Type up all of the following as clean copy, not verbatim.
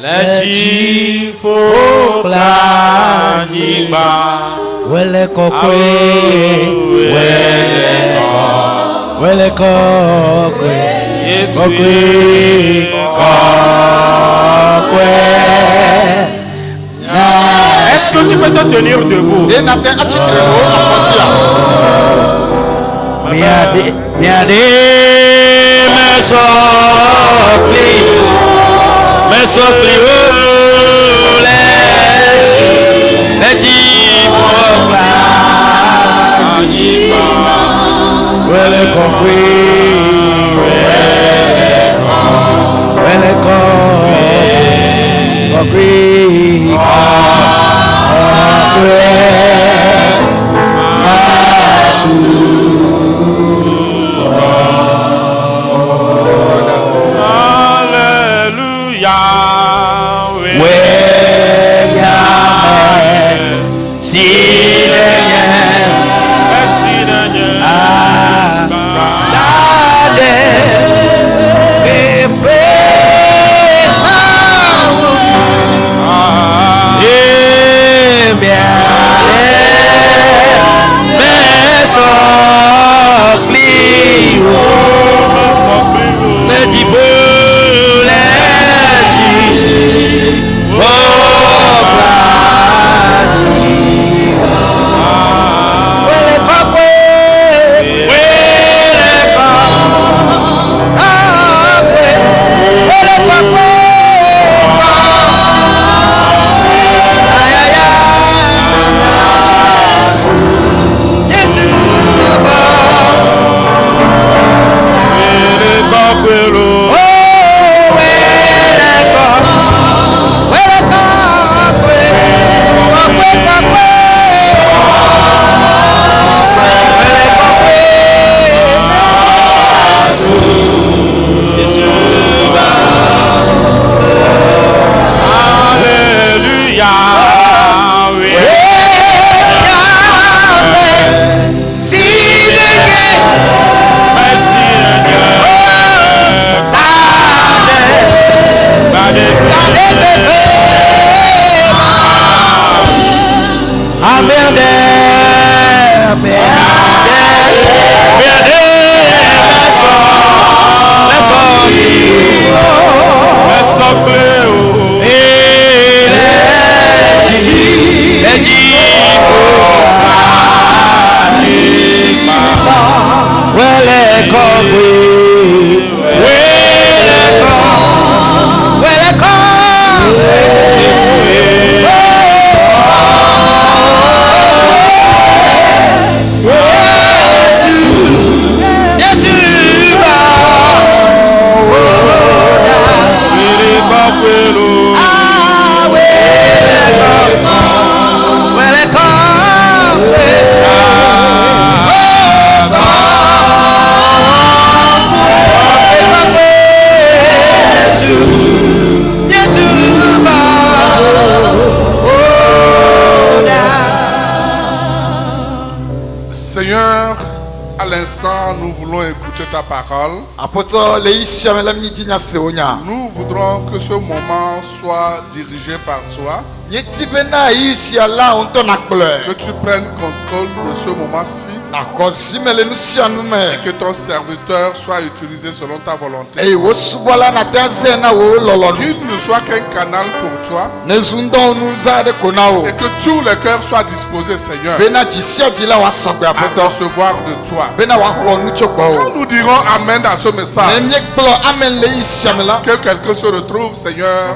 Leji pokla nyimba. Wele kokwe, wele kokwe, kokwe, kokwe. Est-ce que tu peux te tenir debout? Miade, me sopli, leji pokla nyimba. Wele kokwe, wele kokwe, Nous voulons écouter ta parole. Nous voudrons que ce moment soit dirigé par toi. Que tu prennes contrôle de ce moment-ci. Et que ton serviteur soit utilisé selon ta volonté. Qu'il ne soit qu'un canal pour toi. Et que tous les cœurs soient disposés, Seigneur, à recevoir de toi. Quand nous dirons Amen à ce message, que quelqu'un se retrouve, Seigneur,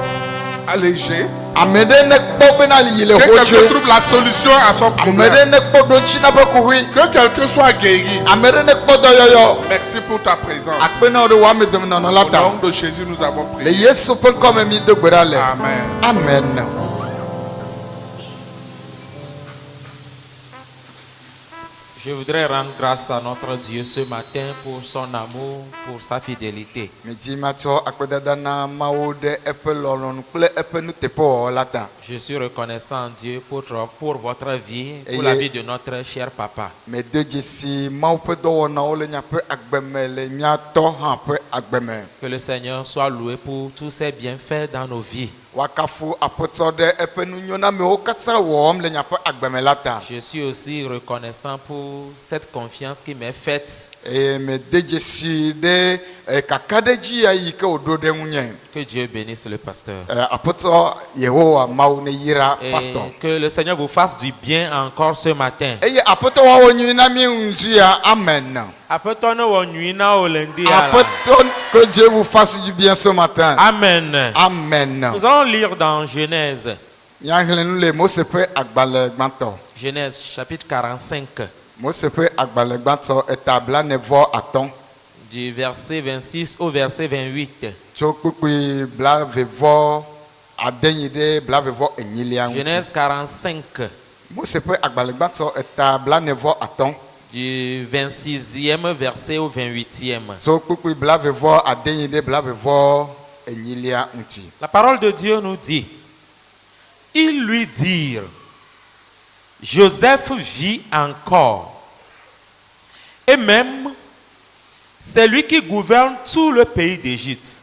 allégé. Que quelqu'un trouve la solution à son problème. Que quelqu'un soit guéri. Merci pour ta présence. Au nom de Jésus, nous avons prié. Amen. Je voudrais rendre grâce à notre Dieu ce matin pour son amour, pour sa fidélité. Je suis reconnaissant Dieu pour votre vie, pour la vie de notre cher papa. Que le Seigneur soit loué pour tous ses bienfaits dans nos vies. Je suis aussi reconnaissant pour cette confiance qui m'est faite. Que Dieu bénisse le pasteur. Et que le Seigneur vous fasse du bien encore ce matin. Que Dieu vous fasse du bien ce matin. Amen. Amen. Nous allons lire dans Genèse. Genèse chapitre 45. Du verset 26 au verset 28. Genèse 45. Du 26e verset au 28e. La parole de Dieu nous dit: ils lui dirent: Joseph vit encore, et même c'est lui qui gouverne tout le pays d'Égypte.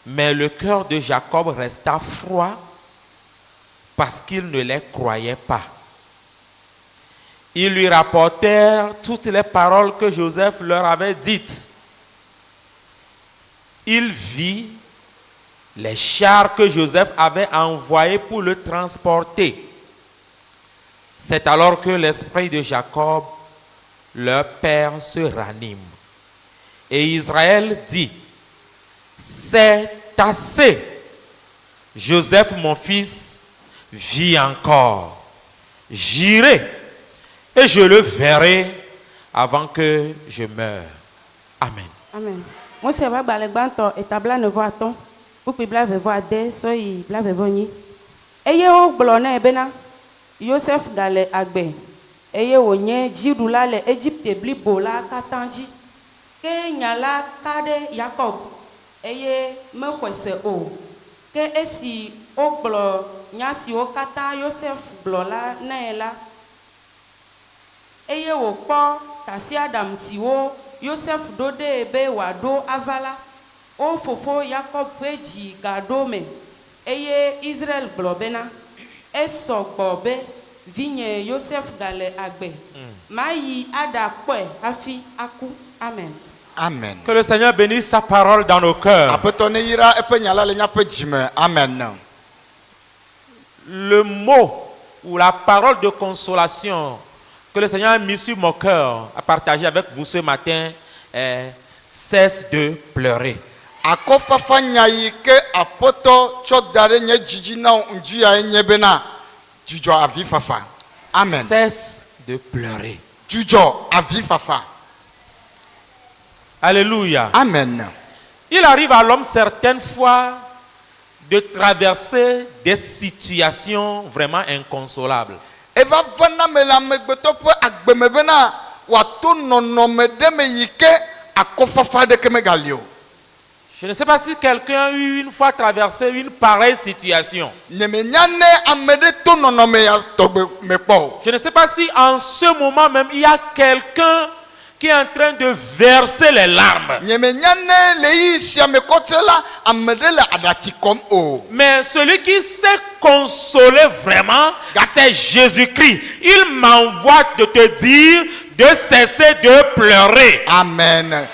Mais le cœur de Jacob resta froid parce qu'il ne les croyait pas. Ils lui rapportèrent toutes les paroles que Joseph leur avait dites. Il vit les chars que Joseph avait envoyés pour le transporter. C'est alors que l'esprit de Jacob, leur père, se ranime. Et Israël dit: c'est assez. Joseph, mon fils, vit encore. J'irai et je le verrai avant que je meure. Amen. Amen. Moi, c'est vrai que et tabla ne voit ton pour que blave voit des soy blave voni. Eye o blona ebena Joseph gale agbe. Eye onye jidula le Egypte bli bola katanji. Ke nyala kade Jacob. Eye me kwese o. Ke esi o blo nyasi o kata Joseph blola na ela. Eye wo kpo tasi Adam siwo Joseph dode ebe wado avala o fofo Jacob peji gado me eye Israel blobena esogbobe vigne Joseph gale agbe mayi ada kwe afi aku. Amen. Amen. Que le Seigneur bénisse sa parole dans nos cœurs. Amen. Le mot ou la parole de consolation que le Seigneur a mis sur mon cœur à partager avec vous ce matin est: cesse de pleurer. Amen. Cesse de pleurer. Alléluia. Amen. Il arrive à l'homme certaines fois de traverser des situations vraiment inconsolables. Je ne sais pas si quelqu'un a eu une fois traversé une pareille situation. Je ne sais pas si en ce moment même il y a quelqu'un qui est en train de verser les larmes. Mais celui qui sait consoler vraiment, c'est Jésus-Christ. Il m'envoie de te dire de cesser de pleurer. Amen.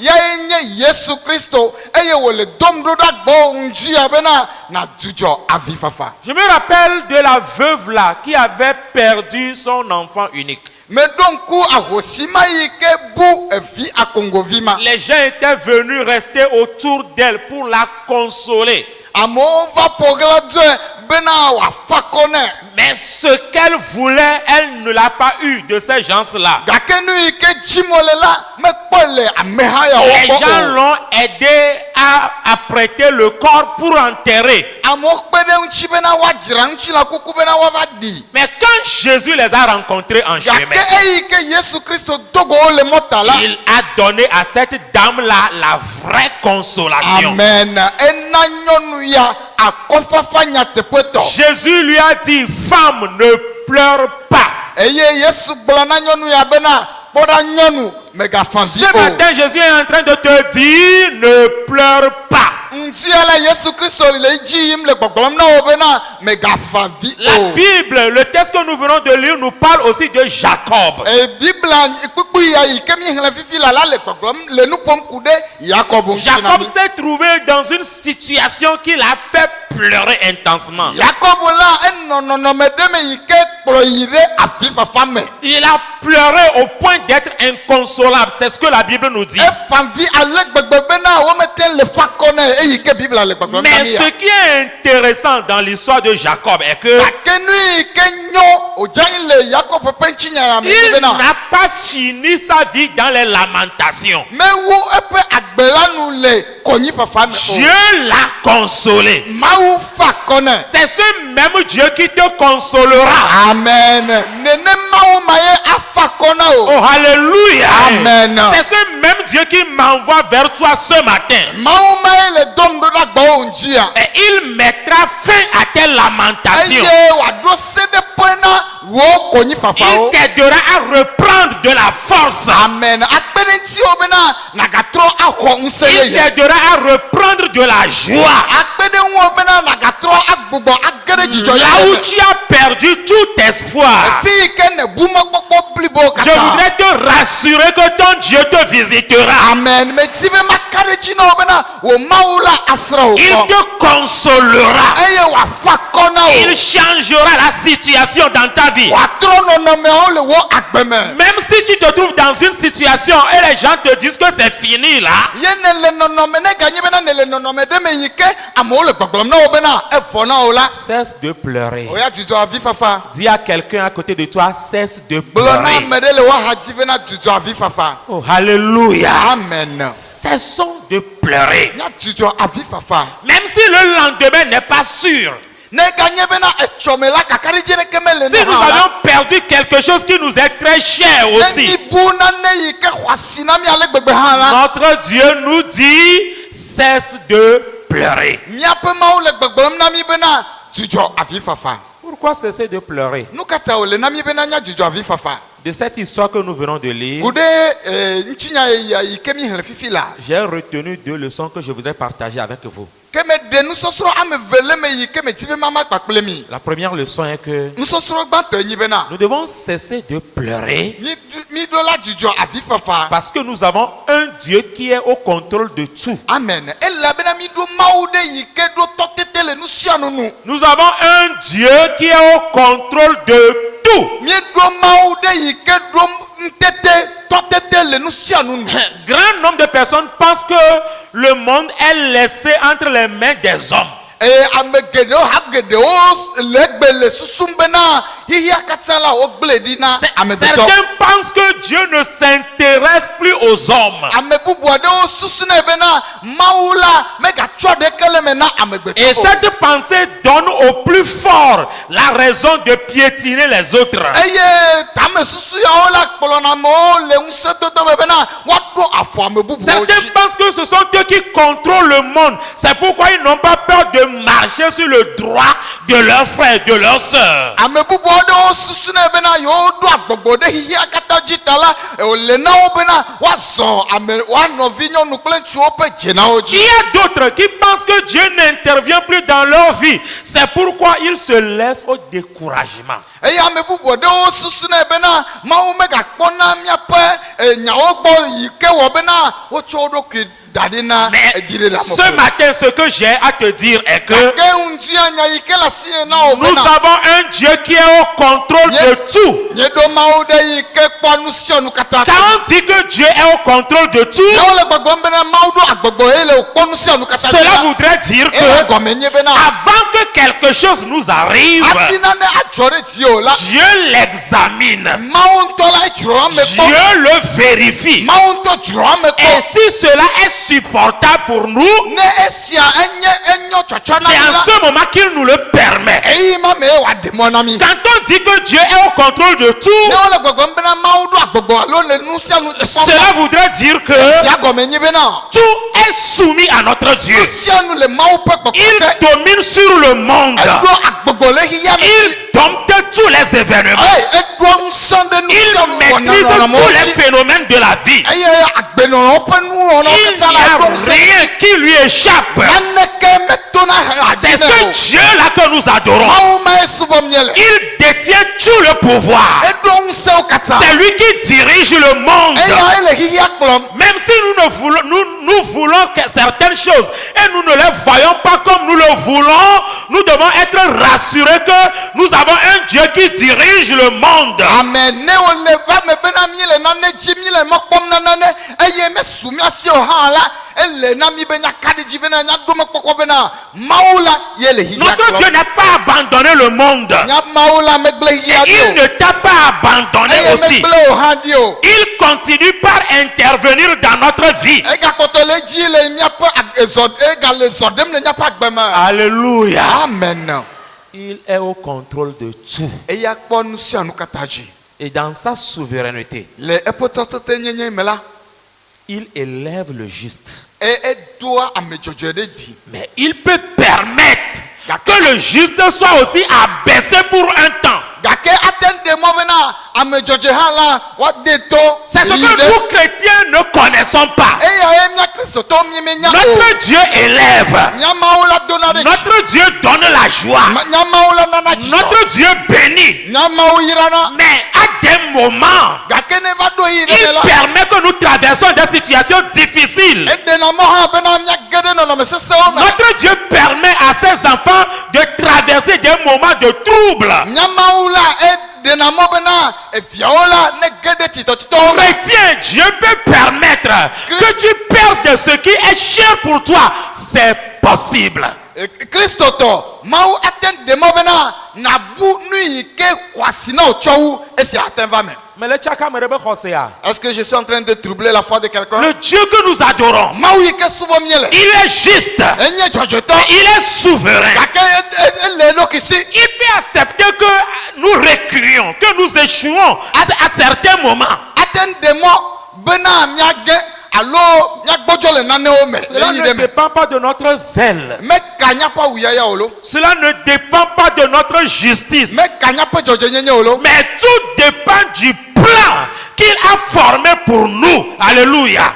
Je me rappelle de la veuve là qui avait perdu son enfant unique. Les gens étaient venus rester autour d'elle pour la consoler. Mais ce qu'elle voulait, elle ne l'a pas eu de ces gens-là. Les gens l'ont aidé à prêter le corps pour enterrer. Mais quand Jésus les a rencontrés en chemin, il a donné à cette dame-là la vraie consolation. Amen. Jésus lui a dit, femme, ne pleure pas. Ce matin, Jésus est en train de te dire, ne pleure pas. La Bible, le texte que nous venons de lire, nous parle aussi de Jacob. Jacob s'est trouvé dans une situation qui l'a fait pleurer intensement. Il a pleuré au point d'être inconsolable. C'est ce que la Bible nous dit. Mais ce qui est intéressant dans l'histoire de Jacob est que il n'a pas fini sa vie dans les lamentations. Dieu l'a consolé. C'est ce même Dieu qui te consolera. Amen. Oh, alléluia. Amen. C'est ce même Dieu qui m'envoie vers toi ce matin. Et il mettra fin à tes lamentations. Il t'aidera à reprendre de la force. Amen. Il t'aidera à reprendre de la joie. Là où tu as perdu tout espoir, je voudrais te rassurer que ton Dieu te visitera. Amen. Il te consolera. Il changera la situation dans ta vie. Même si tu te trouves dans une situation et les gens te disent que c'est fini là, cesse de pleurer. Dis à quelqu'un à côté de toi, cesse de pleurer. Oh, alléluia. Amen. Cessons de pleurer. Même si le lendemain n'est pas sûr. Si nous avions perdu quelque chose qui nous est très cher aussi, notre Dieu nous dit, cesse de pleurer. Pourquoi cesser de pleurer? De cette histoire que nous venons de lire, j'ai retenu 2 leçons que je voudrais partager avec vous. La première leçon est que nous devons cesser de pleurer parce que nous avons un Dieu qui est au contrôle de tout. Amen. Nous avons un Dieu qui est au contrôle de tout. Grand nombre de personnes pensent que le monde est laissé entre les mains des hommes. Certains pensent que Dieu ne s'intéresse plus aux hommes. Et cette pensée donne au plus fort la raison de piétiner les autres. Certains pensent que ce sont eux qui contrôlent le monde. C'est pourquoi ils n'ont pas peur de marcher sur le droit de leurs frères, de leurs sœurs. Il y a d'autres qui pensent que Dieu n'intervient plus dans leur vie. C'est pourquoi ils se laissent au découragement. eya me bubu de wo susu na bena mawu me ga kpona mia pe nyawo gbo yike wo bena wo chodo ki dadina ejire la mo. Ce matin, ce que j'ai à te dire est que nous avons un Dieu qui est au contrôle de tout. Quand on dit que Dieu est au contrôle de tout, cela voudrait dire que avant que quelque chose nous arrive, Dieu l'examine, Dieu le vérifie. Et si cela est supportable pour nous, c'est en ce moment qu'il nous le permet. Quand on dit que Dieu est au contrôle de tout, cela voudrait dire que tout est soumis à notre Dieu. Il domine sur le monde. Il dompte tous les événements. Il maîtrise tous les phénomènes de la vie. Il n'y a rien qui lui échappe. C'est ce Dieu-là que nous adorons. Il détient tout le pouvoir. C'est lui qui dirige le monde. Même si nous voulons que certaines choses et nous ne les voyons pas comme nous le voulons, nous devons être rassurés que nous avons un Dieu qui dirige le monde. Amen. Notre Dieu n'a pas abandonné le monde. Et il ne t'a pas abandonné aussi. Il continue par intervenir dans notre vie. Alléluia. Amen. Il est au contrôle de tout. Et dans sa souveraineté, il élève le juste. Mais il peut permettre que le juste soit aussi abaissé pour un temps. C'est ce que nous chrétiens ne connaissons pas. Notre Dieu élève. Notre Dieu donne la joie. Notre Dieu bénit. Mais à des moments, il permet que nous traversions des situations difficiles. Notre Dieu permet à ses enfants de traverser des moments de trouble. Mais tiens, Dieu peut permettre que tu perdes ce qui est cher pour toi. C'est possible. Est-ce que je suis en train de troubler la foi de quelqu'un? Le Dieu que nous adorons, il est juste, il est souverain. Il peut accepter que nous reculions, que nous échouons à certains moments. Cela ne dépend pas de notre zèle. Cela ne dépend pas de notre justice. Mais tout dépend du plan qu'il a formé pour nous. Alléluia.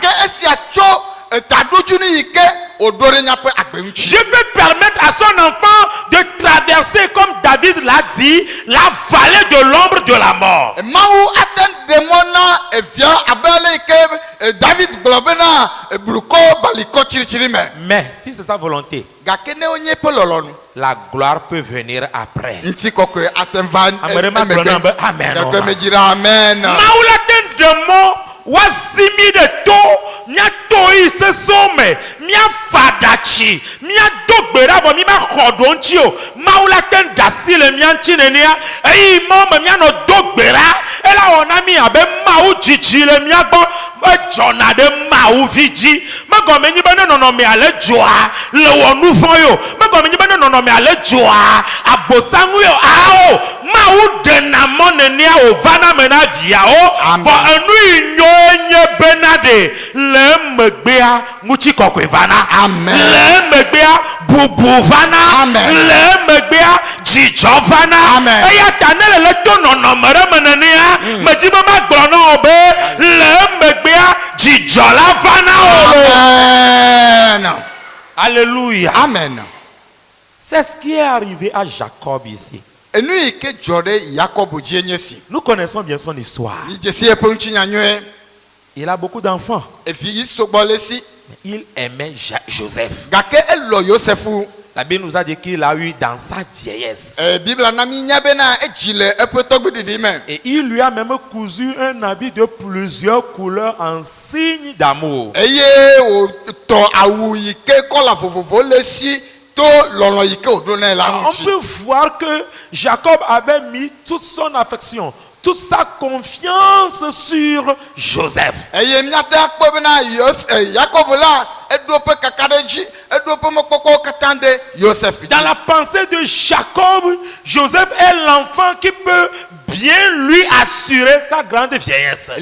Je peux permettre à son enfant de traverser, comme David l'a dit, la vallée de l'ombre de la mort. Mais si c'est sa volonté, la gloire peut venir après. Amen. Wazimi de to mia toi se some mia fadachi mia dogbera vo mi ma khodonchio maula ten dasile mia chinenia ei mama mia no dogbera ela ona mi abe mau chichile mia gbo ejona de mau viji mago menyi bana no mi ale joa le wonu fon yo mago menyi bana no mi ale joa abosangu yo ao mau de na monenia o vana mena via o for anu onye benade le megbea nguchi kokwe vana. Amen. Le megbea bubu vana. Amen. Le megbea jijo vana. Amen. Eya tanele le tono no mere menenia mejiba magbono obe le megbea jijo la vana. Amen. Alléluia. Amen. C'est ce qui est arrivé à Jacob ici. Nous connaissons bien son histoire. Il a beaucoup d'enfants. Il aimait Joseph. La Bible nous a dit qu'il a eu dans sa vieillesse. Et il lui a même cousu un habit de plusieurs couleurs en signe d'amour. On peut voir que Jacob avait mis toute son affection, toute sa confiance sur Joseph. Dans la pensée de Jacob, Joseph est l'enfant qui peut bien lui assurer sa grande vieillesse.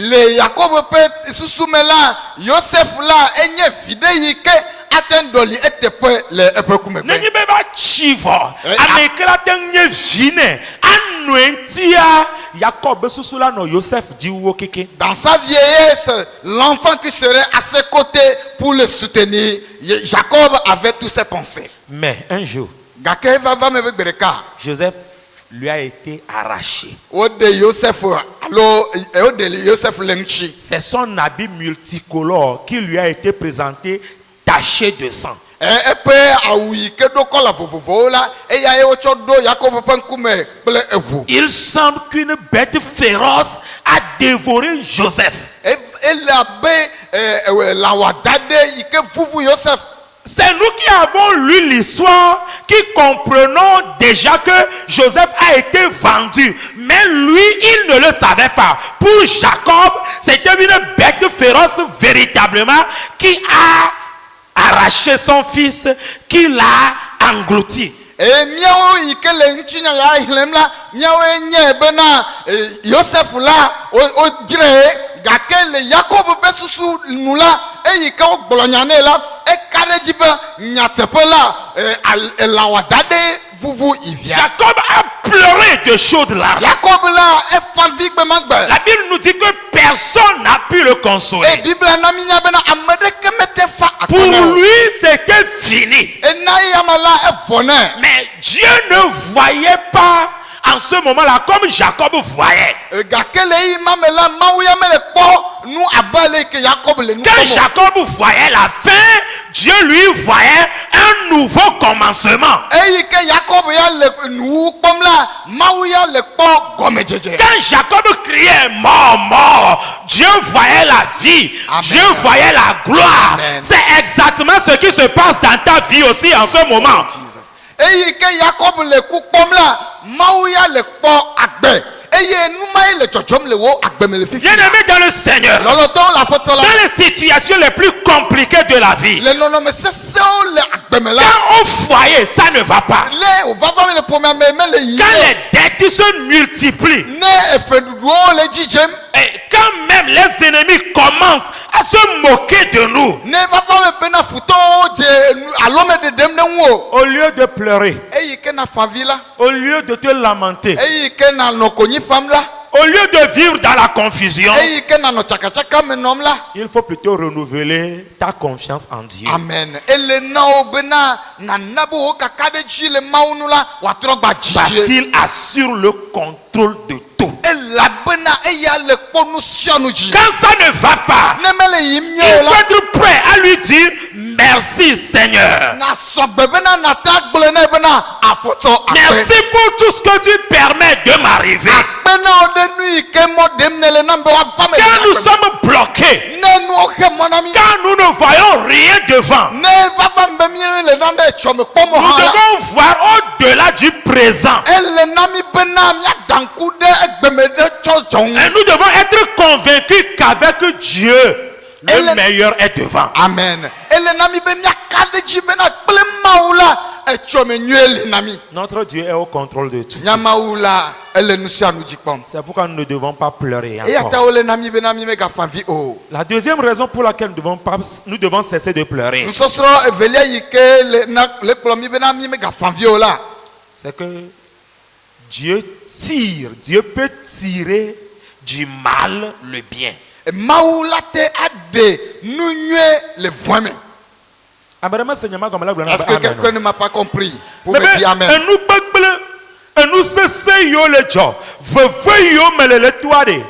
Dans sa vieillesse, l'enfant qui serait à ses côtés pour le soutenir, Jacob avait toutes ses pensées. Mais un jour, Joseph lui a été arraché. C'est son habit multicolore qui lui a été présenté taché de sang. Il semble qu'une bête féroce a dévoré Joseph. C'est nous qui avons lu l'histoire, qui comprenons déjà que Joseph a été vendu. Mais lui, il ne le savait pas. Pour Jacob, c'était une bête féroce véritablement qui a arraché son fils, qui l'a englouti. Jacob a pleuré de chaudes larmes. La Bible nous dit que personne n'a pu le consoler. Pour lui, c'était fini. Mais Dieu ne voyait pas en ce moment-là comme Jacob voyait. Quand Jacob voyait la fin, Dieu lui voyait un nouveau commencement. Quand Jacob criait mort, mort, Dieu voyait la vie. Amen. Dieu voyait la gloire. C'est exactement ce qui se passe dans ta vie aussi en ce moment. Bien-aimé dans le Seigneur, dans les situations les plus compliquées de la vie, quand au foyer ça ne va pas, quand les dettes se multiplient, et quand même les ennemis commencent à se moquer de nous, au lieu de pleurer, au lieu de te lamenter, au lieu de vivre dans la confusion, il faut plutôt renouveler ta confiance en Dieu. Amen. Parce qu'il assure le contrôle de tout. Quand ça ne va pas, il faut être prêt à lui dire merci Seigneur. Merci pour tout ce que tu permets de m'arriver. Quand nous sommes bloqués, quand nous ne voyons rien devant, nous devons voir au-delà du présent. Et nous devons être convaincus qu'avec Dieu, le meilleur est devant. Amen. Notre Dieu est au contrôle de tout. C'est pourquoi nous ne devons pas pleurer encore. La deuxième raison pour laquelle nous devons cesser de pleurer, c'est que Dieu peut tirer du mal le bien. Est-ce que quelqu'un ne m'a pas compris? Pour me dire amen. Nous nu sese yo le dzɔ veve yo me le toa de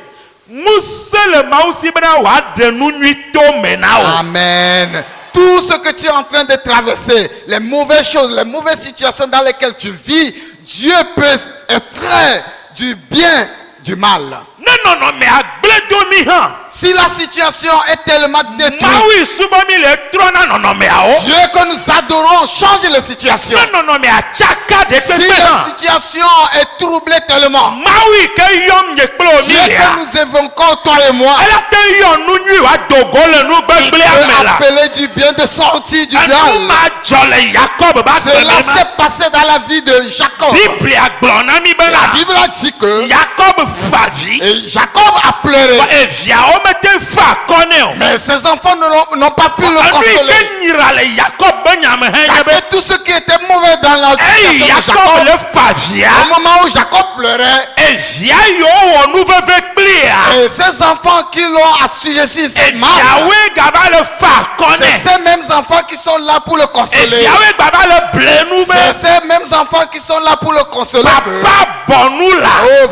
ŋusẽ le mawu si bena wòaɖe nu nyuitɔ me na o. Amen. Tout ce que tu es en train de traverser, les mauvaises choses, les mauvaises situations dans lesquelles tu vis, Dieu peut extraire du bien du mal. Ne nɔnɔme agbledomi hã. Si la situation est tellement détruite, mawu subɔmi le trɔna nɔnɔmeawo. Dieu que nous adorons change les situations. Ne nɔnɔme atsaka de Si pepe la hã. situation est troublée tellement, mawu ke yɔm nye kple Dieu omi que lea. nous évoquons, toi et moi, Ela te yɔ nu nyui wa dogo le nu il gbegblea me peut la. appeler du bien de sortir du Enu mal. ma dzɔ le Yakob ba Cela gbeme ma. s'est passé dans la vie de Jacob. Biblia gblɔ na mi La bena. Bible a dit que Yakob fa vi. et Jacob a pleuré, Eviawo mete fa akɔ nɛ o. mais ses enfants n'ont pas pu le Enu yi consoler. ke nyira le Yakob be nyame hã nye be. Et tout ce qui était mauvais dans la Eyi situation de Yakob Jacob, le fa via. au moment où Jacob pleurait, Evia yiwo wɔ nu veve kplia. et ses enfants qui l'ont assujetti, c'est mal. Eviawoe gava le fa akɔ C'est nɛ. ces mêmes enfants qui sont là pour le consoler. Eviawoe gava le ble nu C'est be. ces mêmes enfants qui sont là pour le consoler. que, Papa bɔ nu la. oh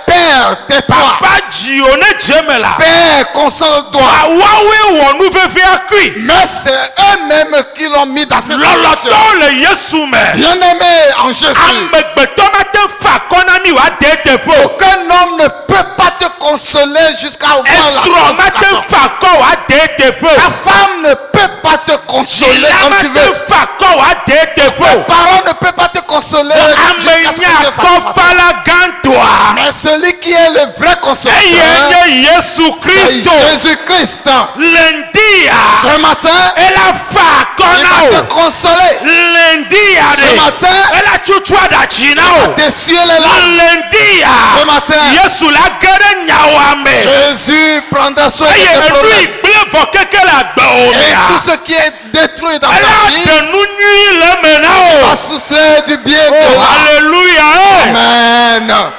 Père, tais-toi. Papa dzi o ne dze me la. Père, console-toi. Awawoe wɔ nu veve akui. Mais c'est eux-mêmes qui l'ont mis dans cette situation. Lɔlɔtɔwo le Yesu me. Bien-aimé en Jésus, Amegbetɔ mate fa akɔ na mi wa de teƒe o. aucun homme ne peut pas te consoler jusqu'à voir Esrɔ̃ la mate consolation. fa akɔ wa de teƒe Ta o. femme ne peut pas te consoler Dzila comme tu veux. mate fa akɔ wa de teƒe Tes o. parents ne peuvent pas te consoler jusqu'à ce que Dieu Ame nya s'en fasse. kɔfala gãtɔa. Mais celui qui est le vrai Eye consolateur, nye Yesu c'est Kristo. Jésus-Christ. Lendia. Ce matin, Ela fa akɔ il na va o. te consoler. Lendia Ce de. matin, Ela tutu adatsi na il o. va t'essuyer les larmes. Lendia. Ce matin, Yesu la ge ɖe nyawoa me. Jésus prendra soin de Eye tes enu problèmes. yi gblẽ vɔ keke le agbewo Et mea. tout ce qui est détruit dans ta Ela vie ɖe nu nyui le me na va o. soustraire du bien de Oh, là. alléluia. Oh. Amen.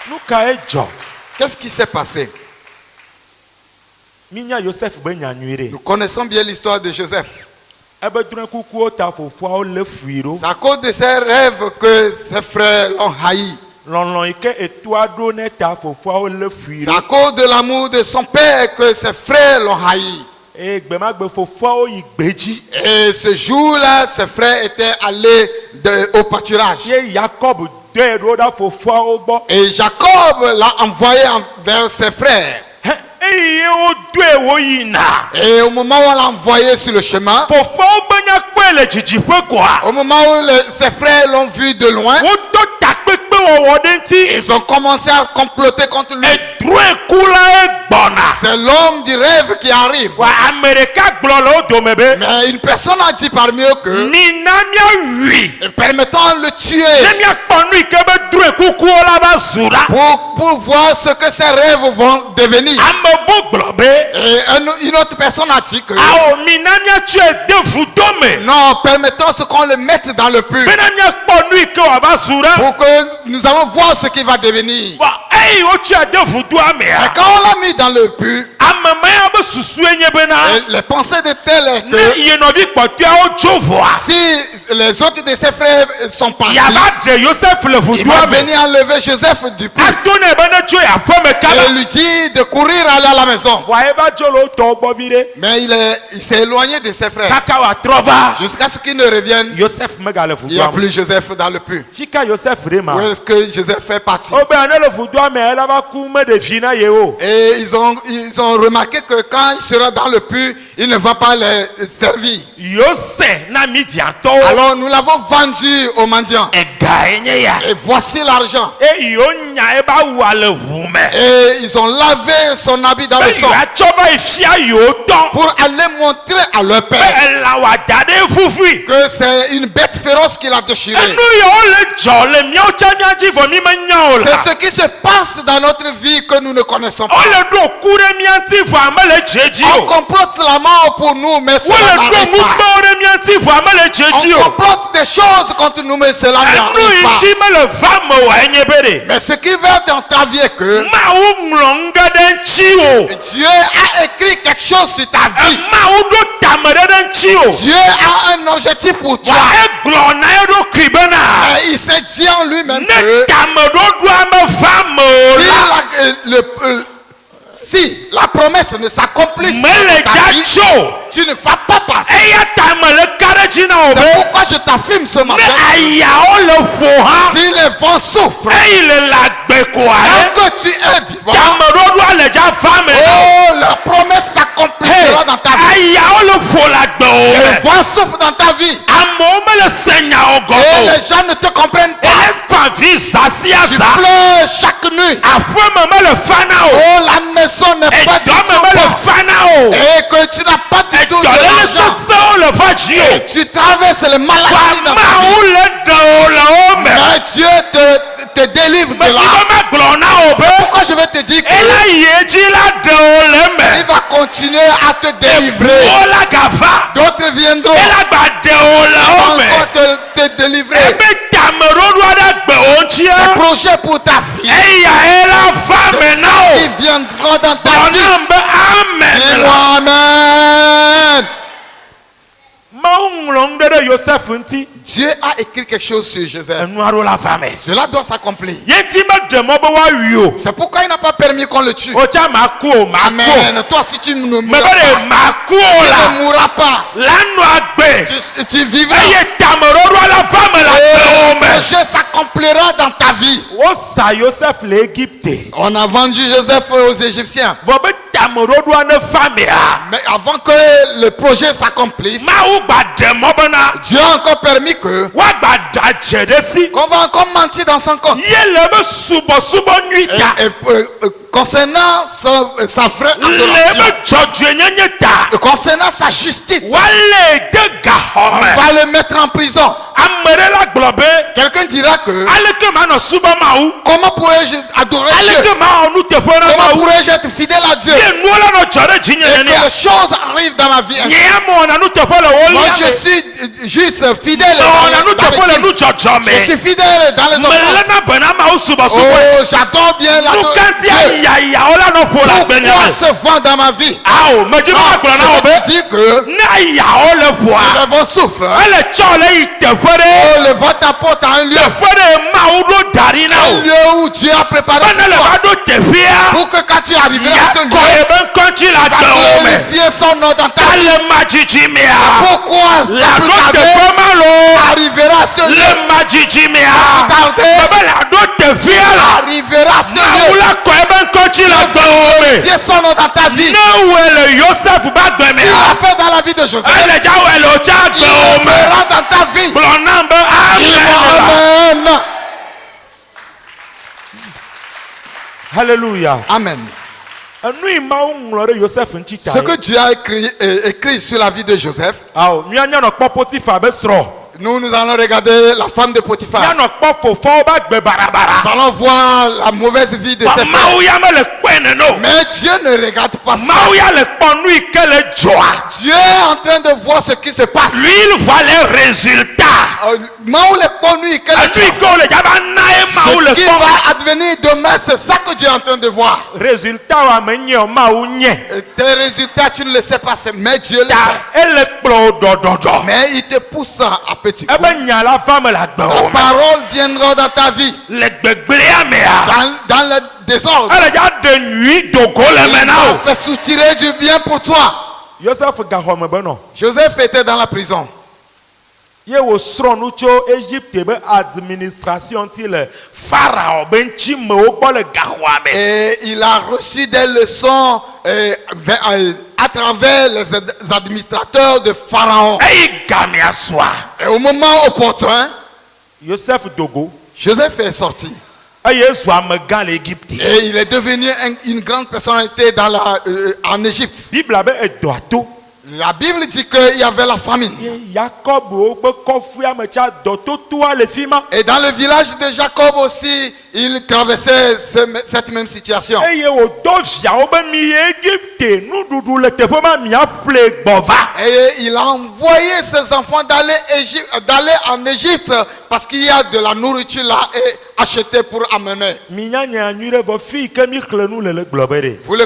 Nu kae dzɔ? Qu'est-ce qui s'est passé? Minya Yosef be nya nyui ɖe. Nous connaissons bien l'histoire de Joseph. Ebe drɔ̃e kukuwo ta fofoawo le fui ɖo. C'est à cause de ses rêves que ses frères l'ont haï. Lɔlɔ̃ yi ke etoa ɖo ne ta fofoawo le fui C'est à ɖo. cause de l'amour de son père que ses frères l'ont haï. Eye gbemagbe fofoawo yi gbedzi. Et ce jour-là, ses frères étaient allés au pâturage. Ye Yakob dɔe ɖo ɖa fofoawo gbɔ. Et Jacob l'a envoyé vers ses frères. Eye wodoe wo yina. Et au moment où on l'a envoyé sur le chemin, Fofoawo be nya kpɔe le dzidziƒe koa. au moment où ses frères l'ont vu de loin, Wodo takpekpe wɔwɔ ɖe ŋuti. ils ont commencé à comploter contre lui. Edroe kulae gbɔna. C'est l'homme du rêve qui arrive. Wa ame ɖeka gblɔ le wo dome be. Mais une personne a dit parmi eux que Mina míawui. permettons le tuer Ne míakpɔ nu yi ke be droe kukuwo la va zu la. pour voir ce que ses rêves vont devenir. Ame bo gblɔ be. Et une autre personne a dit que Awo mina míatsɔe de vudo me. non, permettons ce qu'on le mette dans le puits Bena míakpɔ nu yi ke wòava zu la. pour que nous allons voir ce qui va devenir. Wa eyi wotsɔe de vudoa Mais mea. quand on l'a mis dans le puits, Ame ma ya be susue nye bena. et les pensées de tel est Ne que ye nɔvi kpɔtɔeawo tso voa. si les autres de ses frères sont partis, Yava ɖe Yosef le il va vudoa me. venir enlever Joseph du puits Ato ne be ne tso aƒe me et kaba. lui dit de courir aller à la maison. Vɔa eva dzo le wo tɔwo gbɔ vi ɖe. Mais il s'est éloigné de ses frères Kaka wòatrɔ va. jusqu'à ce qu'il ne revienne. Yosef megale Il n'y a vudoa me. plus Joseph dans le puits. Fika Yosef ɖe ma. Où est-ce que Joseph fait partie? Wobe ane le vudoa me ela va ku me ɖevi na ye o. Et ils ont remarqué que quand il sera dans le puits, il ne va pas les servir. Yose na Midiantɔwo. Alors nous l'avons vendu aux mendiants. Egae nye ya. Et voici l'argent. Eye wonya eba wua le ʋu me. Et ils ont lavé son habit dans le Be sang yeatsɔ va yi fia yewo tɔ. pour aller montrer à leur Be père elã wòada ɖe fufui. que c'est une bête féroce qu'il a déchirée. Enu yewo le dzɔ le míawo tsa míadzi vɔ mi menya o la. C'est ce qui se passe dans notre vie que nous ne connaissons pas. Wole ɖo ku ɖe mía ŋuti vɔ ame le On complote la mort pour nous, mais cela n'arrive pas. On complote des choses contre nous, mais cela n'arrive pas. Mais ce qui va dans ta vie est que Dieu a écrit quelque chose sur ta vie. Dieu a un objectif pour toi. Et il s'est dit en lui-même que si la promesse ne s'accomplit pas dans ta vie, tu ne vas pas partir. C'est pourquoi je t'affirme ce matin. Si les vents souffrent, tant que tu es vivant, oh, la promesse s'accomplira dans ta vie. Les vents souffrent dans ta vie. Et les gens ne te comprennent pas. Tu pleures chaque nuit. Oh, la maison n'est pas du tout bonne. Et que tu n'as pas du tout de l'argent. Et tu traverses les maladies dans ta vie. Mais Dieu te délivre de là. C'est pourquoi je vais te dire que il va continuer à te délivrer. D'autres viendront encore te délivrer. Ce projet pour ta vie, c'est ça qui viendra dans ta vie. Dis-moi Amen. Dieu a écrit quelque chose sur Joseph. Cela doit s'accomplir. C'est pourquoi il n'a pas permis qu'on le tue. Amen. Toi, si tu ne mourras pas, tu ne mourras pas. Tu vivras. Le projet s'accomplira dans ta vie. On a vendu Joseph aux Égyptiens. Mais avant que le projet s'accomplisse, Dieu a encore permis que qu'on va encore mentir dans son compte. Concernant sa vraie adoration, concernant sa justice, on va le mettre en prison. Quelqu'un dira que comment pourrais-je adorer Dieu? Comment pourrais-je être fidèle à Dieu? Et que les choses arrivent dans ma vie ainsi. Moi je suis juste fidèle je suis fidèle dans les offrandes. Oh, j'adore bien l'adoration. Pourquoi se vend dans ma vie? Je veux dire que si le vent souffle, oh, le vent t'apporte à un lieu où Dieu a préparé pour toi, pour que quand tu arriveras à ce lieu, tu vas glorifier son nom dans ta vie. Pourquoi ça peut tarder arrivera à ce lieu? Ça peut tarder arrivera à ce lieu. Glorifier son nom dans ta vie. S'il a fait dans la vie de Joseph, il le fera dans ta vie. Amen. Alléluia. Amen. Ce que Dieu a écrit sur la vie de Joseph, nous allons regarder la femme de Potiphar. Nous allons voir la mauvaise vie de ses frères. Mais Dieu ne regarde pas ça. Dieu est en train de voir ce qui se passe. Lui, il voit les résultats. Ce qui va advenir demain, c'est ça que Dieu est en train de voir. Tes résultats, tu ne le sais pas, mais Dieu le sait. Mais il te pousse à petit coup. Sa parole viendra dans ta vie. Dans le désordre. Il va faire soutirer du bien pour toi. Joseph était dans la prison. Et il a reçu des leçons à travers les administrateurs de Pharaon. Et au moment opportun, Joseph est sorti. Et il est devenu une grande personnalité en Égypte. La Bible dit qu'il y avait la famine. Et dans le village de Jacob aussi, il traversait cette même situation. Et il a envoyé ses enfants d'aller en Égypte parce qu'il y a de la nourriture là et acheter pour amener. Vous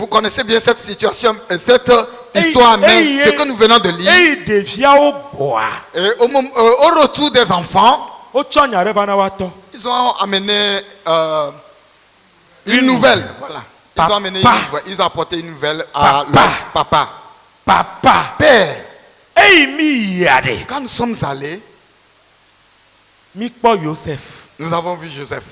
connaissez bien cette situation, cette histoire, mais ce que nous venons de lire. Et au retour des enfants, ils ont amené une nouvelle. Voilà. Ils ont apporté une nouvelle à leur papa. Père, quand nous sommes allés, nous avons vu Joseph.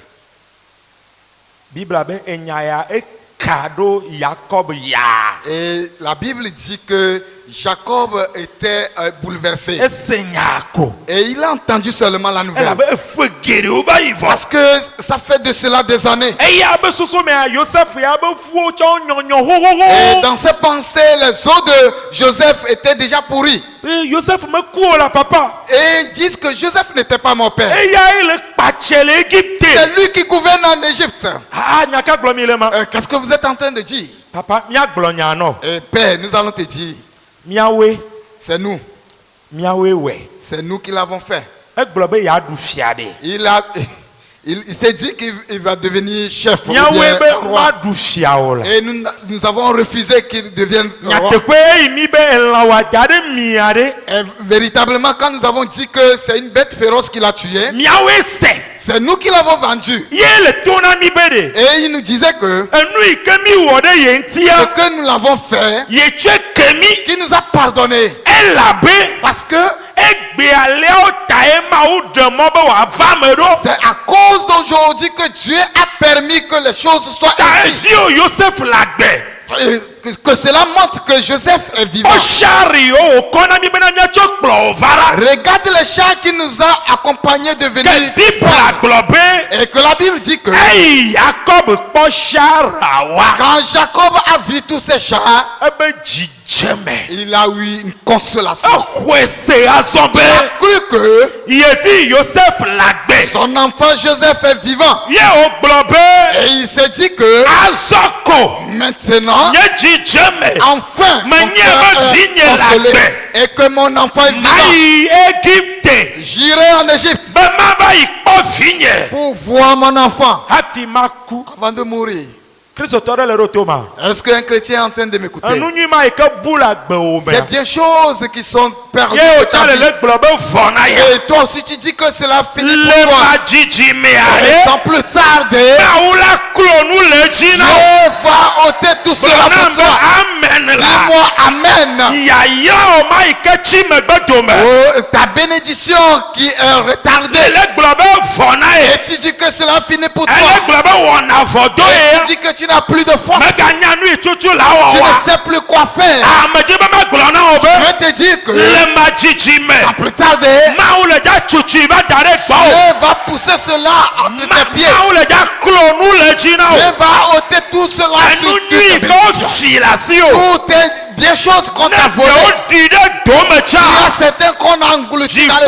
Et la Bible dit que Jacob était bouleversé. Et il a entendu seulement la nouvelle. Parce que ça fait de cela des années. Et dans ses pensées, les os de Joseph étaient déjà pourris. Et ils disent que Joseph n'était pas mon père. C'est lui qui gouverne en Égypte. Qu'est-ce que vous êtes en train de dire? Et père, nous allons te dire. C'est nous. C'est nous qui l'avons fait. Il s'est dit qu'il va devenir chef ou bien roi. Et nous avons refusé qu'il devienne roi. Et véritablement, quand nous avons dit que c'est une bête féroce qu'il a tué, c'est nous qui l'avons vendu. Et il nous disait que ce que nous l'avons fait, qui nous a pardonné. Parce que c'est à cause d'aujourd'hui que Dieu a permis que les choses soient ainsi. Que cela montre que Joseph est vivant. Regarde le char qui nous a accompagnés de venir. Et que la Bible dit que quand Jacob a vu tous ces chars, il a eu une consolation. Il a cru que son enfant Joseph est vivant. Et il s'est dit que maintenant, enfin, mon frère est consolé. Et que mon enfant est vivant. J'irai en Égypte pour voir mon enfant avant de mourir. Est-ce qu'un chrétien est en train de m'écouter? C'est des choses qui sont perdues. Et toi aussi tu dis que cela finit pour toi. Et sans plus tarder, Dieu va ôter tout cela pour toi. Dis-moi Amen. Oh, ta bénédiction qui est retardée. Et tu dis que cela finit pour toi. Et tu dis que tu n'as plus de force. Tu ne sais plus quoi faire. Je vais te dire que sans plus tarder, Dieu va pousser cela entre tes pieds. Dieu va ôter tout cela sur toutes tes bien choses qu'on t'a volé. Il y a certains qu'on a engloutis dans le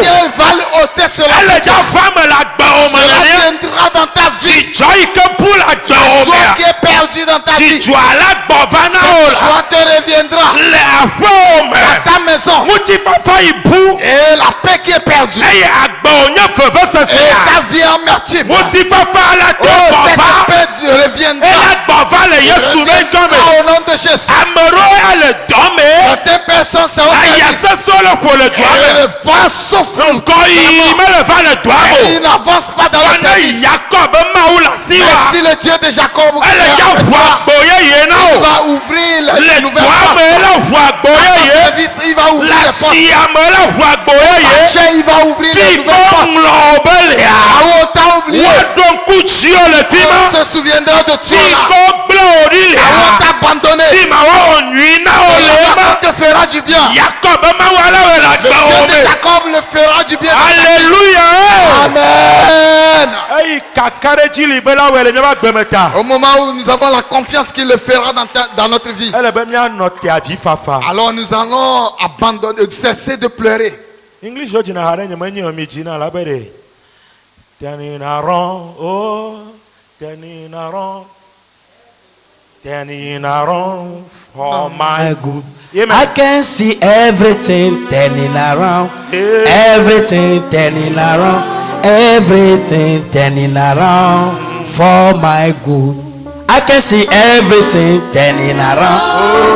ciel va ôter cela. Cela viendra dans ta vie. La joie qui est perdue dans ta vie. Cette joie te reviendra à ta maison. Et la paix qui est perdue. Et ta vie amertume. Cette paix reviendra. Au nom de Jésus. Certaines personnes sont au service. Et le vent souffle. Et il n'avance pas dans le service. Mais si le Dieu de Jacob va ouvrir les nouvelles portes. Il va ouvrir les portes. Il va ouvrir les nouvelles portes. On t'a oublié. On se souviendra de toi. On t'a abandonné. On te fera du bien. Le Dieu de Jacob le fera du bien. Alléluia. Amen. Au moment où nous avons la confiance qu'il le fera dans notre vie, alors nous allons abandonner, cesser de pleurer. English turning around, oh, turning around for my good. Amen. I can see everything turning around, everything turning around, everything turning around for my good. I can see everything turning around,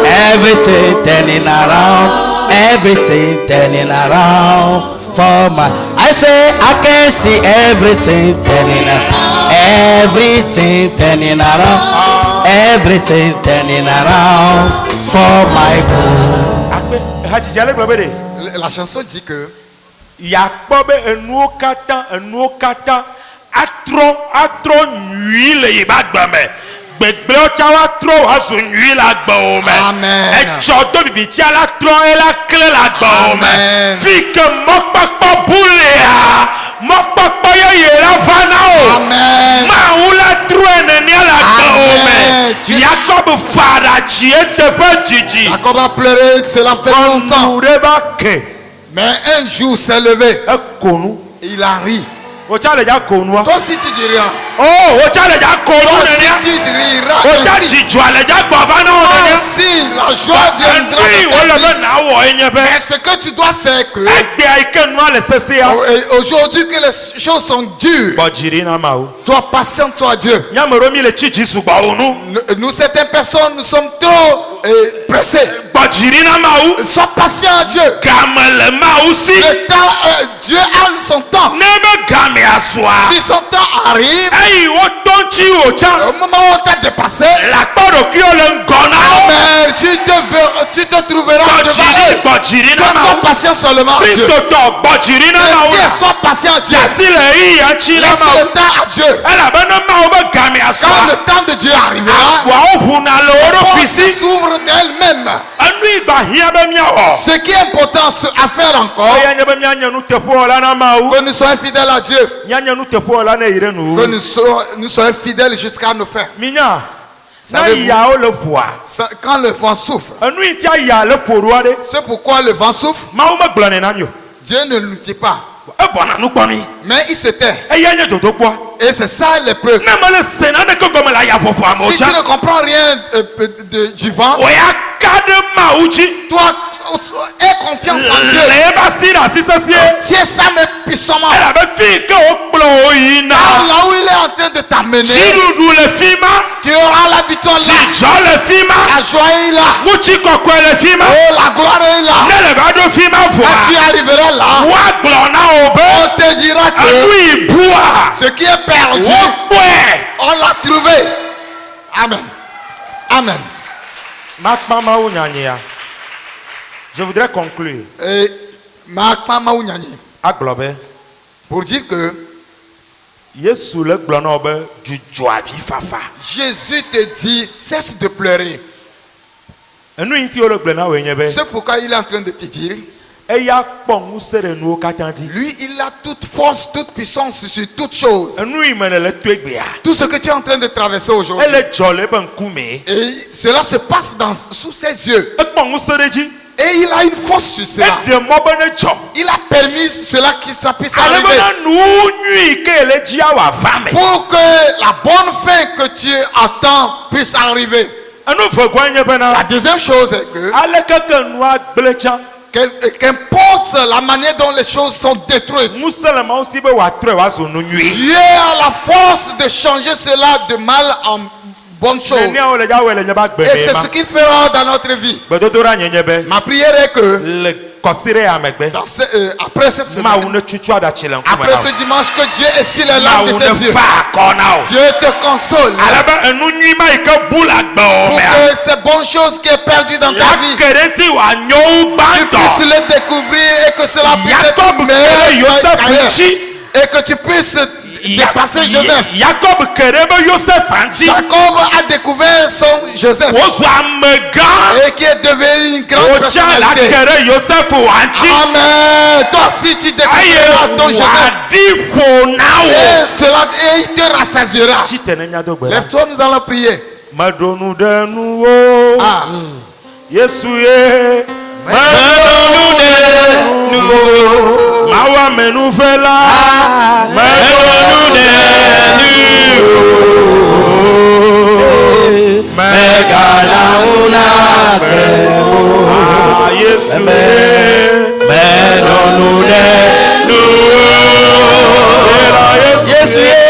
everything turning around, everything turning around for my. I say I can see everything turning around, everything turning around, everything turning around for my good. La chanson dit que Jacob a pleuré, cela fait longtemps. Mais un jour s'est levé. Il a ri. Toi aussi tu diras. Oh, toi aussi tu diras. Si la joie viendra mais ce que tu dois faire que aujourd'hui que les choses sont dures, toi patiente-toi Dieu. Nous certaines personnes nous sommes trop pressés. Sois patient à Dieu. Le temps, Dieu a son temps. Si son temps arrive, au moment où on t'a dépassé, amen, tu te trouveras devant eux. Sois patient seulement à Dieu. Sois patient à Dieu. Laisse le temps à Dieu. Quand le temps de Dieu arrivera, la porte s'ouvre d'elle-même. Ce qui est important à faire encore, que nous soyons fidèles à Dieu, que nous soyons fidèles jusqu'à nos fins. Quand le vent souffle, c'est pourquoi le vent souffle. Dieu ne nous dit pas, mais il se tait. Et c'est ça l'épreuve. Si tu ne comprends rien du vent, toi, aie confiance en Dieu. C'est ça mes puissamment. Là où il est en train de t'amener, tu auras la victoire là. La joie est là. Oh, la gloire est là. Quand tu arriveras là, on te dira que ce qui est perdu, on l'a trouvé. Amen. Amen. Je voudrais conclure. Pour dire que Jésus te dit, cesse de pleurer. C'est pourquoi il est en train de te dire, lui, il a toute force, toute puissance sur toutes choses. Tout ce que tu es en train de traverser aujourd'hui, et cela se passe sous ses yeux. Et il a une force sur cela. Il a permis cela qui ça puisse arriver. Pour que la bonne fin que tu attends puisse arriver. La deuxième chose est que qu'importe la manière dont les choses sont détruites, Dieu a la force de changer cela de mal en bonne chose. Et c'est ce qu'il fera dans notre vie. Ma prière est que après cette semaine, après ce dimanche, que Dieu essuie les larmes de tes yeux. Dieu te console. Pour que ces bonnes choses qui est perdues dans ta vie, tu puisses les découvrir et que cela puisse être meilleur et que tu puisses dépasser Joseph. Jacob kerebe Joseph anti. Jacob a découvert son Joseph. Et qui est devenu une grande personnalité. Amen. Toi aussi tu découvriras ton Joseph. Et cela il te rassasiera. Lève-toi, nous allons prier. Ah. Yesuye Mawa menuvela Megala una Yesuye Yesuye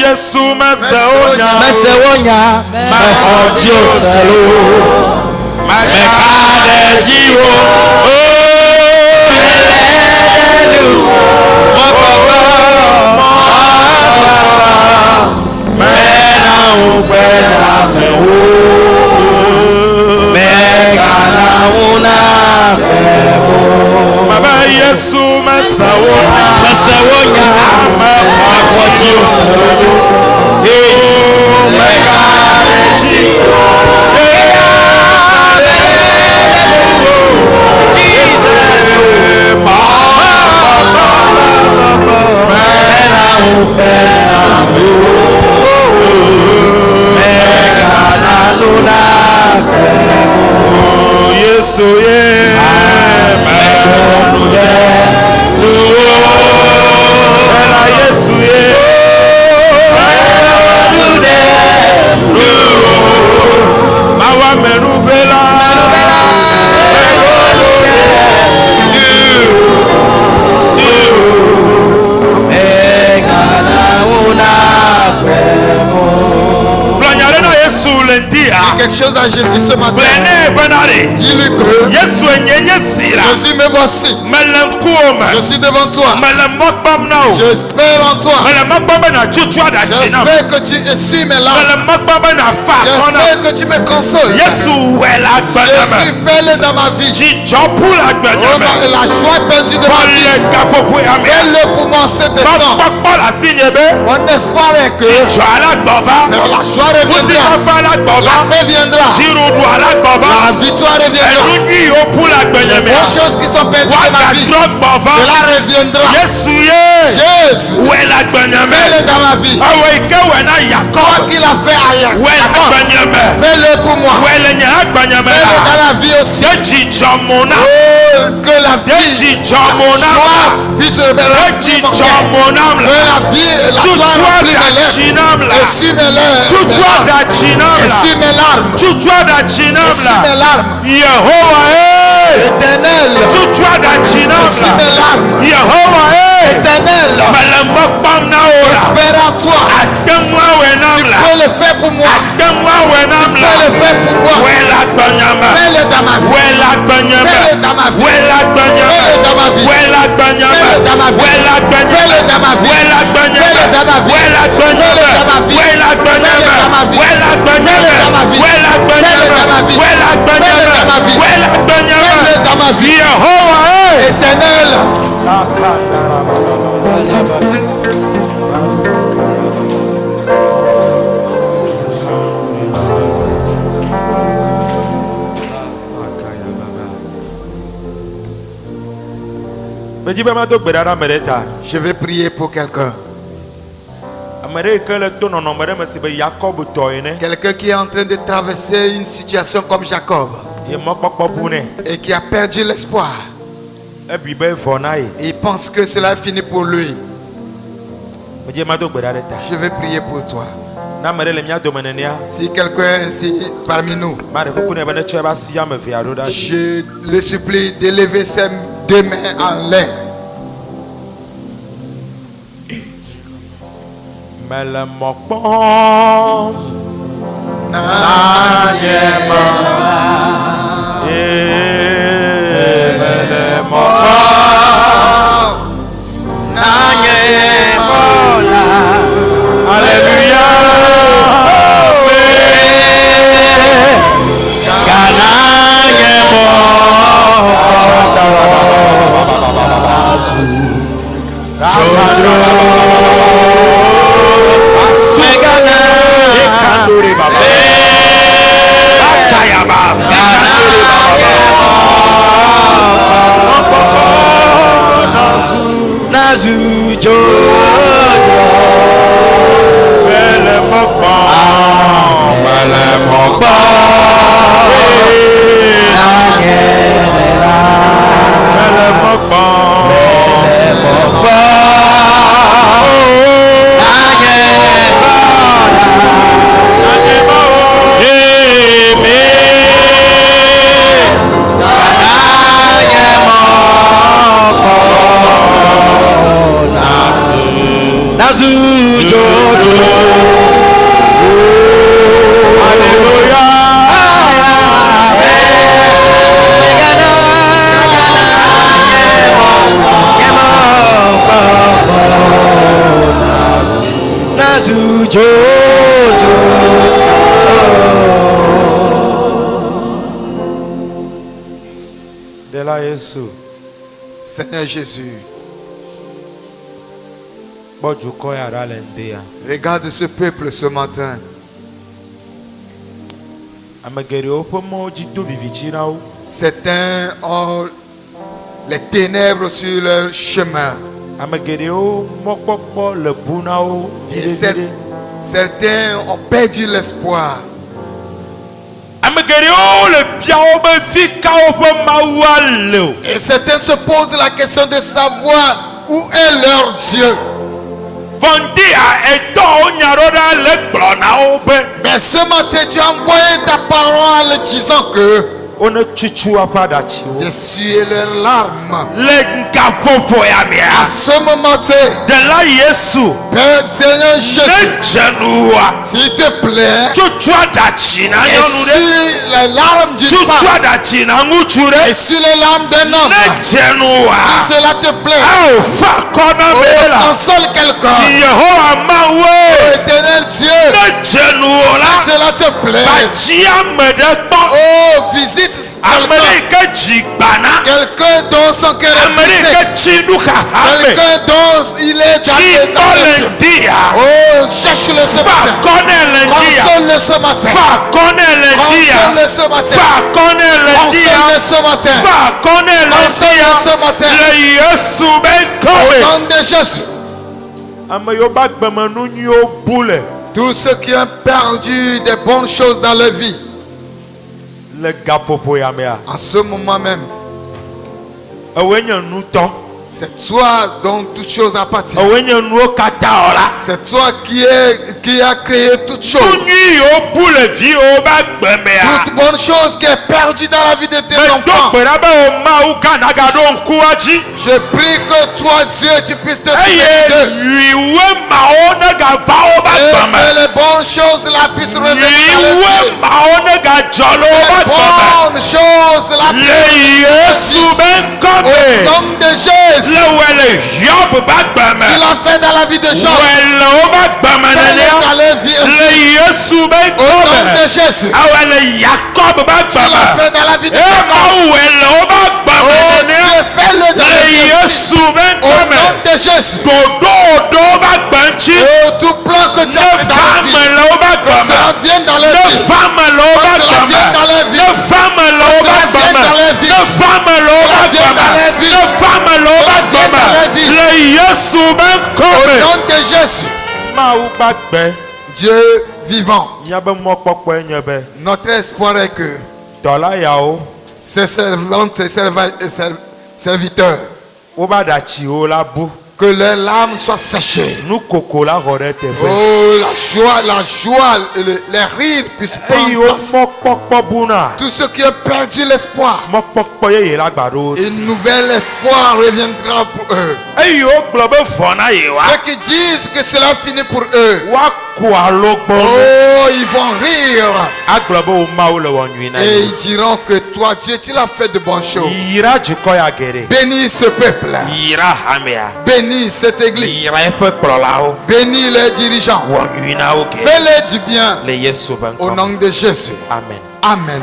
Yesu mesewonya mehoji oselo mekade jiwo eledelu mokogo mena ugbena mewo megana una mewo baba Yesu mesewonya mehoji oselo quelque chose à Jésus ce matin. Dis-lui que Jésus, me voici. Je suis devant toi. J'espère en toi. J'espère que tu essuies mes larmes. J'espère que tu me consoles. Jésus, fais-le dans ma vie. La joie perdue de ma vie. Fais-le pour moi cet instant. Mon espoir est que la joie reviendra. La paix viendra. La victoire reviendra. Les bonnes choses qui sont perdues de ma vie, cela reviendra. Jésus, fais-le dans ma vie. Quoi qu'il a fait à Jacob, fais-le pour moi. Fais-le dans ma vie aussi. Oh, que la vie, la joie puisse revenir. Que la vie, la joie remplit mes lèvres. Essuie mes lèvres. Essuie mes larmes. Essuie mes larmes. Éternel. Essuie mes larmes. Éternel. Espère en toi. Tu peux le faire pour moi. Tu peux le faire pour moi. Fais-le dans ma vie. Fais-le dans ma vie. Fais-le dans ma vie. Fais-le dans ma vie. Fais-le dans ma vie. Fais-le dans ma vie. Fais-le dans ma vie. Fais-le dans ma vie. Fais-le dans ma vie. Fais-le dans ma vie. Fais-le dans ma vie. Fais-le dans ma vie. Fais-le dans ma vie. Éternel. Je vais prier pour quelqu'un. Quelqu'un qui est en train de traverser une situation comme Jacob et qui a perdu l'espoir. Il pense que cela est fini pour lui. Je vais prier pour toi. Si quelqu'un est ainsi parmi nous, je le supplie d'élever ses deux mains en l'air. Seigneur Jésus, regarde ce peuple ce matin. Certains ont les ténèbres sur leur chemin. Certains ont perdu l'espoir. Et certains se posent la question de savoir où est leur Dieu. Mais ce matin, tu as envoyé ta parole disant que d'essuyer leurs larmes. À ce moment, Père Seigneur Jésus, s'il te plaît, essuie les larmes d'une femme, essuie les larmes d'un homme. Si cela te plaît, console quelqu'un. Éternel Dieu, si cela te plaît, visite quelqu'un dont son cœur est brisé, quelqu'un dont il est dans le cherche-le ce matin, console-le ce matin, console-le ce matin, console-le ce matin, console-le ce matin, au nom de Jésus. Tous ceux qui ont perdu des bonnes choses dans leur vie, en ce moment même, c'est toi dont toutes choses appartiennent. C'est toi qui a créé toutes choses. Toute bonne chose qui est perdue dans la vie de tes enfants. Je prie que toi, Dieu, tu puisses te souvenir d'eux. Et que les bonnes choses là puissent revenir dans leur vie. Les bonnes choses là puissent revenir. Au nom de Jésus. Tu l'as fait dans la vie de Job. Fais-le dans la vie aussi. Au nom de Jésus. Tu l'as fait dans la vie de Jacob. Oh Dieu, fais-le dans la vie aussi. Au nom de Jésus. Oh, tout plan que tu as fait dans la vie, que cela vienne dans la vie. Que cela vienne dans la vie. Que cela vienne dans la vie. Que cela vienne dans la vie. Au nom de Jésus. Dieu vivant, notre espoir est que ces servantes, ces serviteurs, que leurs larmes soient séchées. Oh, la joie, les rires puissent prendre place. Tous ceux qui ont perdu l'espoir, un nouvel espoir reviendra pour eux. Ceux qui disent que cela finit pour eux, oh, ils vont rire. Et ils diront que toi, Dieu, tu l'as fait de bonnes choses. Bénis ce peuple. Bénis cette église. Bénis les dirigeants. Fais-les du bien. Au nom de Jésus. Amen. Amen.